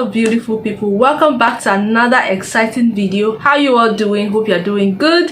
Hello beautiful people, welcome back to another exciting video. How you all doing? Hope you're doing good.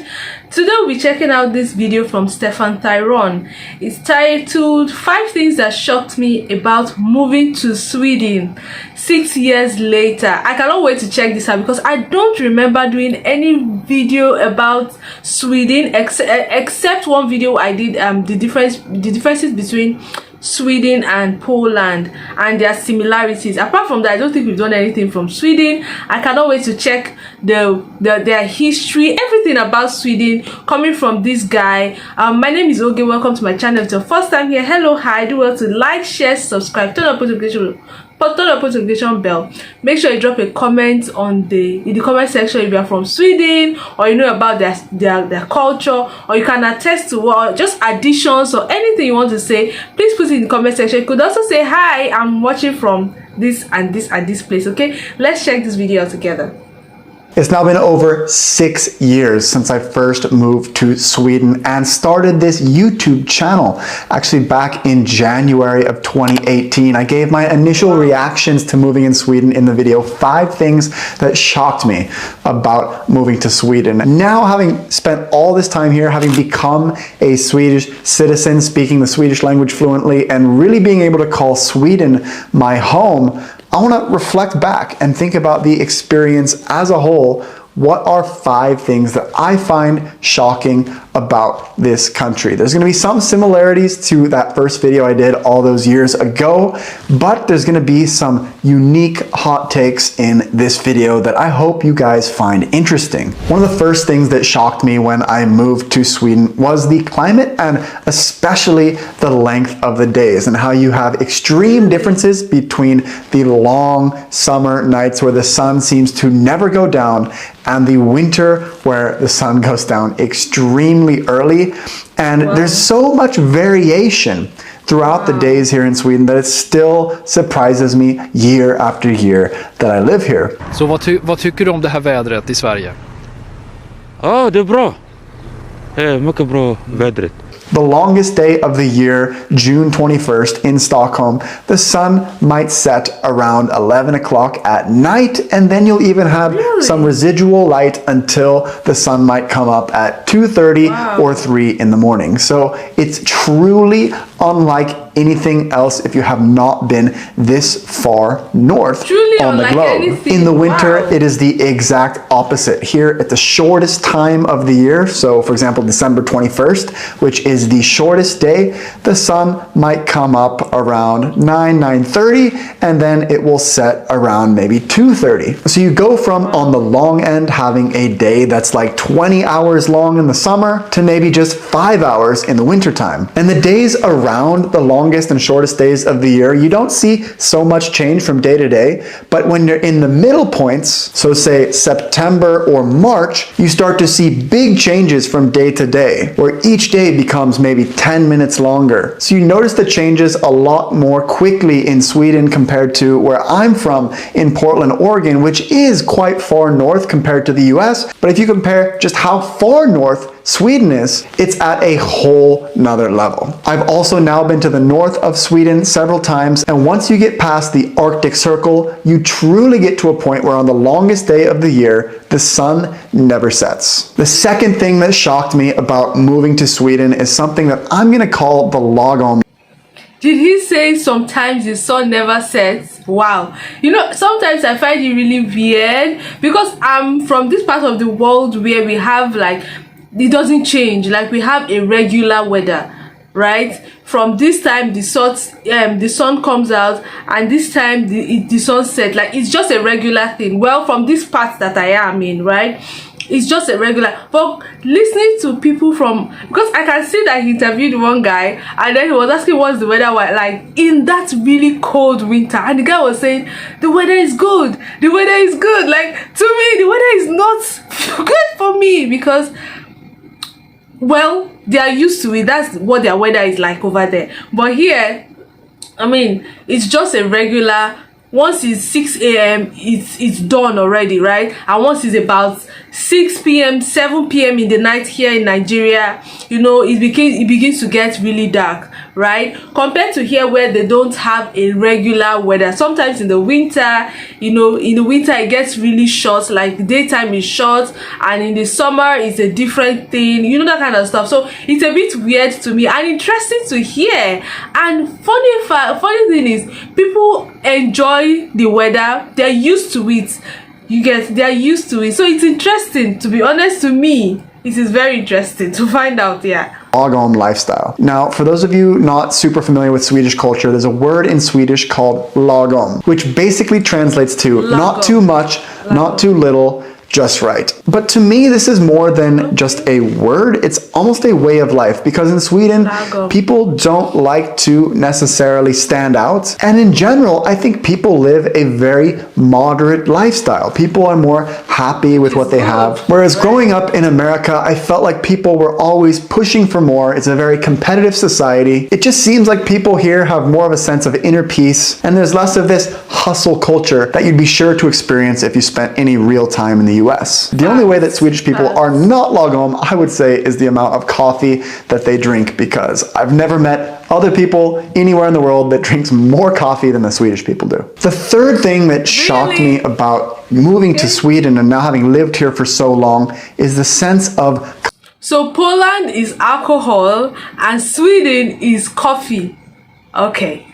Today we'll be checking out this video from Stefan Thyron. It's titled 5 things that shocked me about moving to Sweden 6 years later. I cannot wait to check this out because I don't remember doing any video about Sweden except one video I did, the differences between Sweden and Poland and their similarities. Apart from that, I don't think we've done anything from Sweden. I cannot wait to check their history, everything about Sweden coming from this guy. My name is Oge. Welcome to my channel. If it's your first time here, hello, hi. Do well to like, share, subscribe, turn on notification bell. Make sure you drop a comment in the comment section if you are from Sweden or you know about their culture, or you can attest to just additions or anything you want to say. Please put it in the comment section. You could also say hi, I'm watching from this and this and this place. Okay, let's check this video out together. It's now been over 6 years since I first moved to Sweden and started this YouTube channel. Actually, back in January of 2018, I gave my initial reactions to moving in Sweden in the video 5 things that shocked me about moving to Sweden. Now, having spent all this time here, having become a Swedish citizen, speaking the Swedish language fluently, and really being able to call Sweden my home, I want to reflect back and think about the experience as a whole. What are 5 things that I find shocking about this country? There's going to be some similarities to that first video I did all those years ago, but there's going to be some unique hot takes in this video that I hope you guys find interesting. One of the first things that shocked me when I moved to Sweden was the climate, and especially the length of the days, and how you have extreme differences between the long summer nights where the sun seems to never go down and the winter where the sun goes down extremely early. And there's so much variation throughout the days here in Sweden that it still surprises me year after year that I live here. Så vad tycker du om det här vädret i Sverige? Ja, det är bra. Mycket bra vädret. The longest day of the year, June 21st in Stockholm, the sun might set around 11 o'clock at night, and then you'll even have some residual light until the sun might come up at 2:30 or 3 in the morning. So it's truly unlike anything else if you have not been this far north on the globe. In the winter, it is the exact opposite. Here at the shortest time of the year, so for example December 21st, which is the shortest day, the sun might come up around 9:30, and then it will set around maybe 2:30. So you go from, on the long end, having a day that's like 20 hours long in the summer to maybe just 5 hours in the winter time. And the days around the longest and shortest days of the year, you don't see so much change from day to day, but when you're in the middle points, so say September or March, you start to see big changes from day to day, where each day becomes maybe 10 minutes longer. So you notice the changes a lot more quickly in Sweden compared to where I'm from in Portland, Oregon, which is quite far north compared to the US. But if you compare just how far north Sweden is, it's at a whole nother level. I've also now been to the north of Sweden several times, and once you get past the Arctic Circle, you truly get to a point where on the longest day of the year, the sun never sets. The second thing that shocked me about moving to Sweden is something that I'm going to call the lagom. Did he say sometimes the sun never sets? Wow. You know, sometimes I find it really weird because I'm from this part of the world where we have like, it doesn't change. Like we have a regular weather, right? From this time the sun comes out, and this time the sun sets. Like it's just a regular thing. Well, from this part that I am in, right, it's just a regular. But listening to people from, because I can see that he interviewed one guy and then he was asking what's the weather like in that really cold winter, and the guy was saying the weather is good, the weather is good. Like to me the weather is not good for me because, well, they are used to it. That's what their weather is like over there. But here, I mean, it's just a regular. Once it's 6 a.m., it's done already, right? And once it's about 6 p.m 7 p.m in the night here in Nigeria, it begins to get really dark, right? Compared to here where they don't have a regular weather. Sometimes in the winter, in the winter it gets really short, like daytime is short, and in the summer it's a different thing, that kind of stuff. So it's a bit weird to me and interesting to hear. And funny thing is, people enjoy the weather, they're used to it. They're used to it. So it's interesting, to be honest. To me, it is very interesting to find out. Lagom lifestyle. Now, for those of you not super familiar with Swedish culture, there's a word in Swedish called lagom, which basically translates to not too much, not too little, just right. But to me, this is more than just a word. It's almost a way of life, because in Sweden, people don't like to necessarily stand out. And in general, I think people live a very moderate lifestyle. People are more happy with what they have. Whereas growing up in America, I felt like people were always pushing for more. It's a very competitive society. It just seems like people here have more of a sense of inner peace, and there's less of this hustle culture that you'd be sure to experience if you spent any real time in the US. The only way that Swedish people are not lagom, I would say, is the amount of coffee that they drink, because I've never met other people anywhere in the world that drinks more coffee than the Swedish people do. The third thing that shocked me about moving to Sweden and now having lived here for so long is the sense of... So Poland is alcohol and Sweden is coffee. Okay.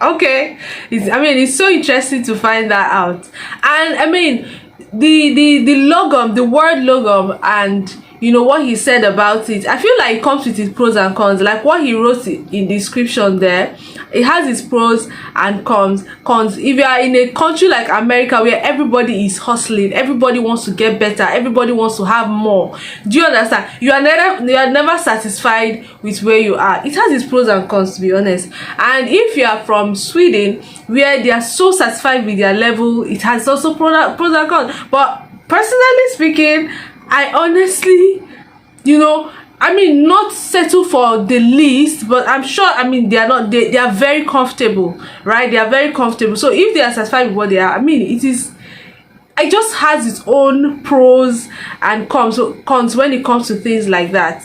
Okay. It's so interesting to find that out. And the logom, the word logom, and what he said about it, I feel like it comes with its pros and cons. Like what he wrote in the description there, it has its pros and cons. If you are in a country like America where everybody is hustling, everybody wants to get better, everybody wants to have more, do you understand? You are never satisfied with where you are. It has its pros and cons, to be honest. And if you are from Sweden, where they are so satisfied with their level, it has also pros and cons. But personally speaking, I honestly, not settle for the least, but I'm sure, they are not, they are very comfortable, right? They are very comfortable. So if they are satisfied with what they are, it just has its own pros and cons when it comes to things like that.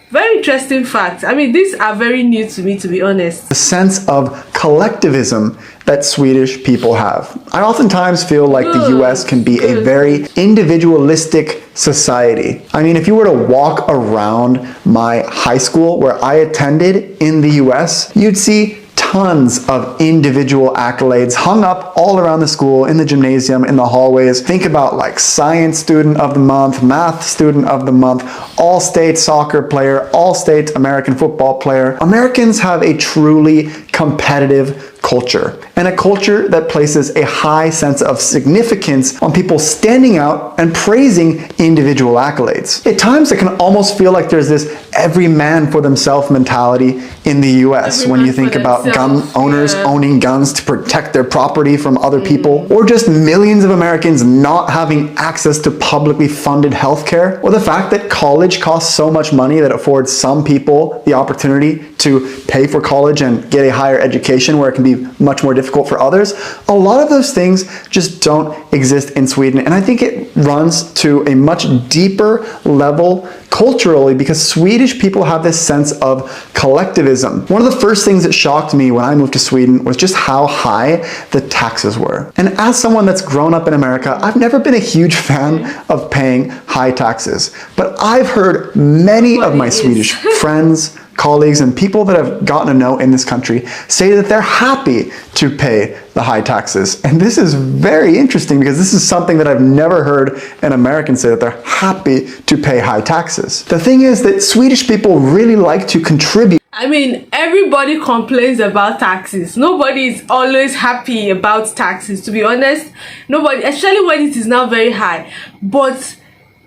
Very interesting facts. These are very new to me, to be honest. The sense of collectivism that Swedish people have. I oftentimes feel like the US can be a very individualistic society. If you were to walk around my high school where I attended in the US, you'd see tons of individual accolades hung up all around the school, in the gymnasium, in the hallways. Think about like science student of the month, math student of the month, all-state soccer player, all-state American football player. Americans have a truly competitive culture, and a culture that places a high sense of significance on people standing out and praising individual accolades. At times it can almost feel like there's this every man for themselves mentality in the US when you think about gun owners owning guns to protect their property from other people, or just millions of Americans not having access to publicly funded healthcare, or the fact that college costs so much money that it affords some people the opportunity to pay for college and get a higher education where it can be much more difficult for others. A lot of those things just don't exist in Sweden, and I think it runs to a much deeper level culturally, because Swedish people have this sense of collectivism. One of the first things that shocked me when I moved to Sweden was just how high the taxes were. And as someone that's grown up in America, I've never been a huge fan of paying high taxes. But I've heard many of my Swedish friends, colleagues, and people that I've gotten to know in this country say that they're happy to pay the high taxes. And this is very interesting, because this is something that I've never heard an American say, that they're happy to pay high taxes. The thing is that Swedish people really like to contribute. Everybody complains about taxes. Nobody is always happy about taxes, to be honest. Nobody, especially when it is now very high. But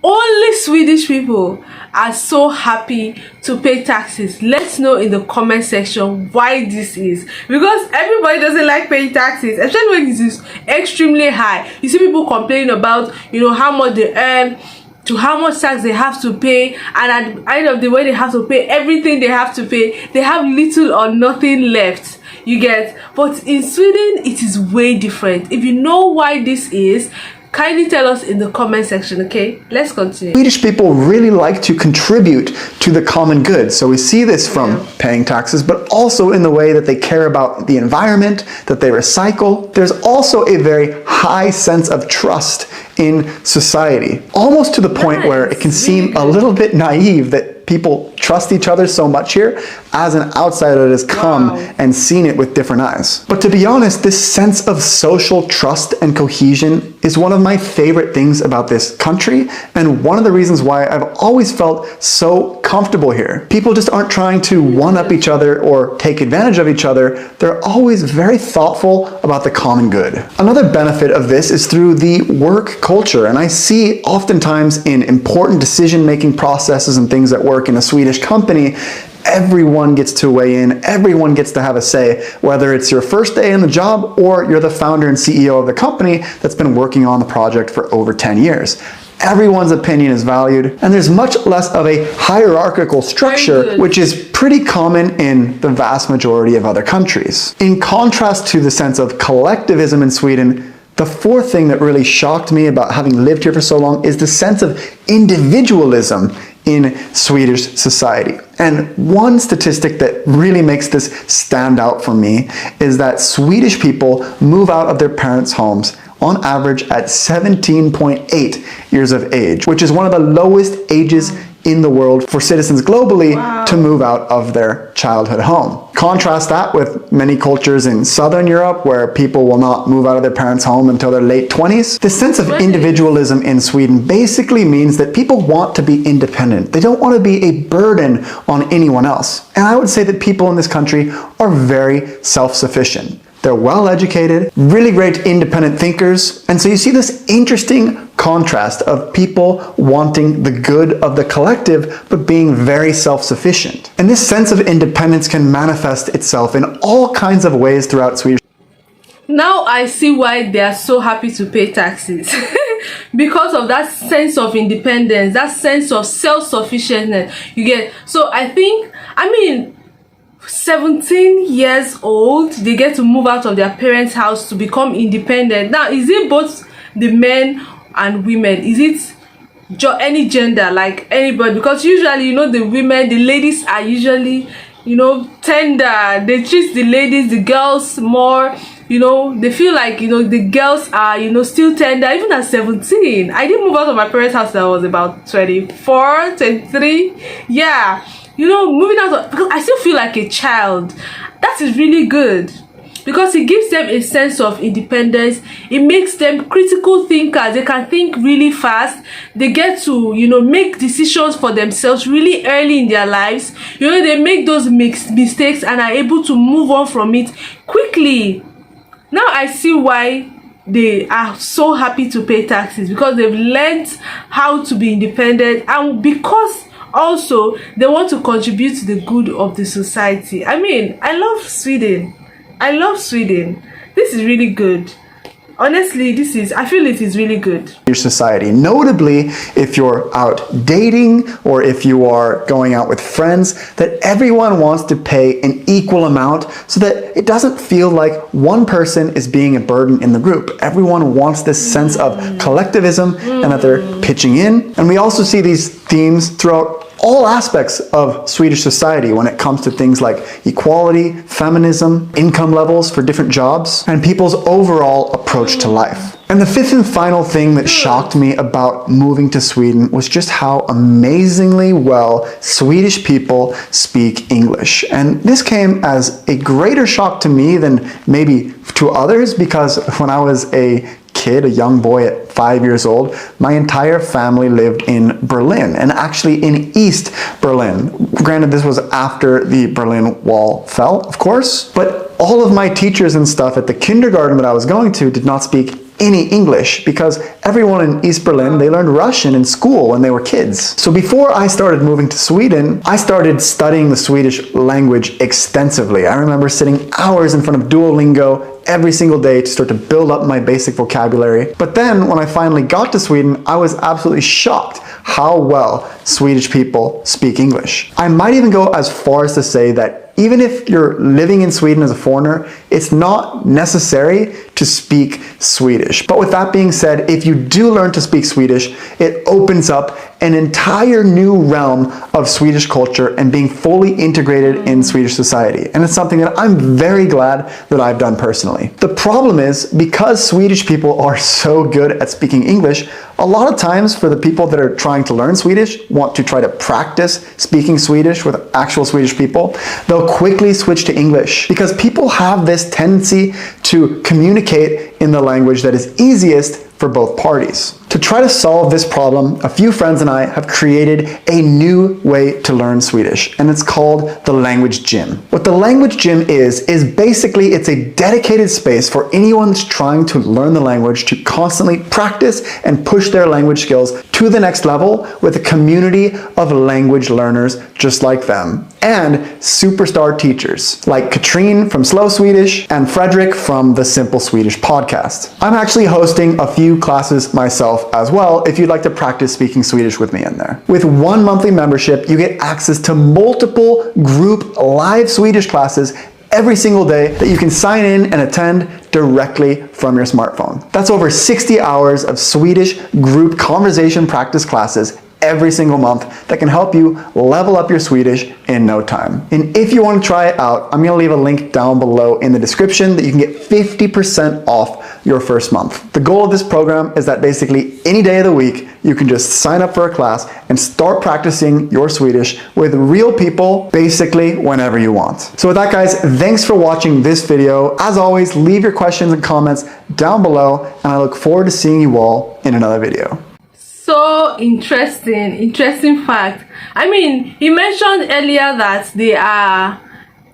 only Swedish people are so happy to pay taxes. Let's know in the comment section why this is, because everybody doesn't like paying taxes, especially when it is extremely high. You see people complaining about how much they earn, to how much tax they have to pay, and at the end of the way they have to pay everything they have to pay. They have little or nothing left, you get. But in Sweden it is way different. If you know why this is, Kindly tell us in the comment section, okay? Let's continue. Swedish people really like to contribute to the common good. So we see this from paying taxes, but also in the way that they care about the environment, that they recycle. There's also a very high sense of trust in society, almost to the point where it can seem a little bit naive that people trust each other so much here. As an outsider that has come and seen it with different eyes. But to be honest, this sense of social trust and cohesion is one of my favorite things about this country, and one of the reasons why I've always felt so comfortable here. People just aren't trying to one-up each other or take advantage of each other. They're always very thoughtful about the common good. Another benefit of this is through the work culture, and I see oftentimes in important decision-making processes and things that work in a Swedish company, everyone gets to weigh in, everyone gets to have a say, whether it's your first day in the job or you're the founder and CEO of the company that's been working on the project for over 10 years. Everyone's opinion is valued, and there's much less of a hierarchical structure, which is pretty common in the vast majority of other countries. In contrast to the sense of collectivism in Sweden, the fourth thing that really shocked me about having lived here for so long is the sense of individualism in Swedish society. And one statistic that really makes this stand out for me is that Swedish people move out of their parents' homes on average at 17.8 years of age, which is one of the lowest ages in the world for citizens globally to move out of their childhood home. Contrast that with many cultures in Southern Europe where people will not move out of their parents' home until their late 20s. The sense of individualism in Sweden basically means that people want to be independent. They don't want to be a burden on anyone else. And I would say that people in this country are very self-sufficient. They're well educated, really great independent thinkers, and so you see this interesting contrast of people wanting the good of the collective but being very self-sufficient. And this sense of independence can manifest itself in all kinds of ways throughout Sweden. Now I see why they are so happy to pay taxes. Because of that sense of independence, that sense of self-sufficiency you get. So I mean 17 years old, they get to move out of their parents' house to become independent. Now, is it both the men and women? Is it any gender, like anybody? Because usually, you know, the women, the ladies are usually, you know, tender. They treat the ladies, the girls more, you know, they feel like, you know, the girls are, you know, still tender. Even at 17, I didn't move out of my parents' house till I was about 24, 23. Yeah. You know, moving out because I still feel like a child. That is really good because it gives them a sense of independence. It makes them critical thinkers. They can think really fast. They get to, you know, make decisions for themselves really early in their lives. You know, they make those mistakes and are able to move on from it quickly. Now I see why they are so happy to pay taxes, because they've learned how to be independent, and because also they want to contribute to the good of the society. I mean, I love Sweden. I love Sweden. This is really good. Honestly, I feel it is really good. Your society, notably if you're out dating or if you are going out with friends, that everyone wants to pay an equal amount so that it doesn't feel like one person is being a burden in the group. Everyone wants this sense of collectivism and that they're pitching in. And we also see these themes throughout all aspects of Swedish society when it comes to things like equality, feminism, income levels for different jobs, and people's overall approach to life. And the fifth and final thing that shocked me about moving to Sweden was just how amazingly well Swedish people speak English. And this came as a greater shock to me than maybe to others, because when I was a young boy at 5 years old, my entire family lived in Berlin, and actually in East Berlin. Granted, this was after the Berlin Wall fell, of course, but all of my teachers and stuff at the kindergarten that I was going to did not speak any English, because everyone in East Berlin, they learned Russian in school when they were kids. So before I started moving to Sweden, I started studying the Swedish language extensively. I remember sitting hours in front of Duolingo every single day to start to build up my basic vocabulary. But then when I finally got to Sweden, I was absolutely shocked how well Swedish people speak English. I might even go as far as to say that even if you're living in Sweden as a foreigner, it's not necessary to speak Swedish. But with that being said, if you do learn to speak Swedish, it opens up an entire new realm of Swedish culture and being fully integrated in Swedish society. And it's something that I'm very glad that I've done personally. The problem is, because Swedish people are so good at speaking English, a lot of times for the people that are trying to learn Swedish, want to try to practice speaking Swedish with actual Swedish people, they'll quickly switch to English because people have this tendency to communicate in the language that is easiest for both parties. To try to solve this problem, a few friends and I have created a new way to learn Swedish, and it's called the Language Gym. What the Language Gym is basically it's a dedicated space for anyone that's trying to learn the language to constantly practice and push their language skills to the next level with a community of language learners just like them, and superstar teachers like Katrine from Slow Swedish and Frederick from the Simple Swedish podcast. I'm actually hosting a few classes myself as well if you'd like to practice speaking Swedish with me in there. With one monthly membership, you get access to multiple group live Swedish classes every single day that you can sign in and attend directly from your smartphone. That's over 60 hours of Swedish group conversation practice classes every single month that can help you level up your Swedish in no time. And if you want to try it out, I'm going to leave a link down below in the description that you can get 50% off your first month. The goal of this program is that basically any day of the week, you can just sign up for a class and start practicing your Swedish with real people basically whenever you want. So with that, guys, thanks for watching this video. As always, leave your questions and comments down below, and I look forward to seeing you all in another video. So interesting fact. I mean, he mentioned earlier that they are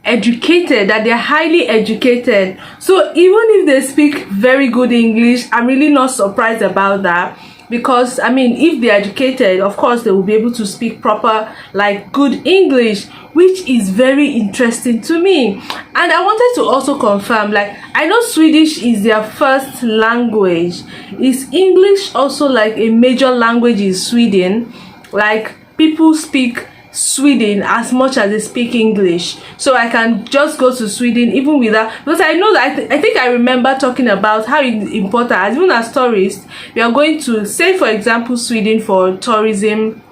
educated, that they're highly educated. So even if they speak very good English, I'm really not surprised about that, because I mean, if they're educated, of course they will be able to speak proper, like, good English, which is very interesting to me. And I wanted to also confirm, like, I know Swedish is their first language. Is English also like a major language in Sweden? Like, people speak Sweden as much as they speak English, so I can just go to Sweden even without, because I know that I think I remember talking about how important, as even as tourists, we are going to, say for example, Sweden for tourism.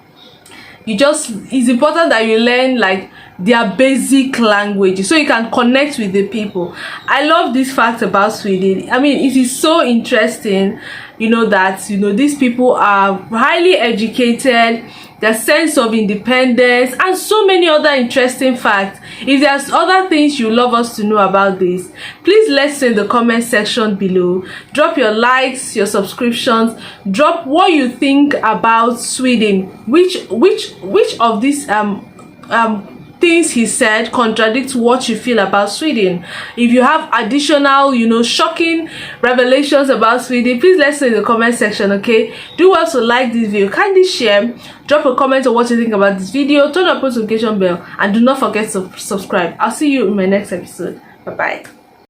It's important that you learn like their basic language so you can connect with the people. I love this fact about Sweden. I mean, it is so interesting, that these people are highly educated, their sense of independence, and so many other interesting facts. If there's other things you love us to know about this, please let's know in the comment section below. Drop your likes, your subscriptions, drop what you think about Sweden, which of these things he said contradicts what you feel about Sweden. If you have additional, shocking revelations about Sweden, please let us know in the comment section, okay? Do also like this video, kindly share, drop a comment on what you think about this video, turn on post notification bell, and do not forget to subscribe. I'll see you in my next episode. Bye bye.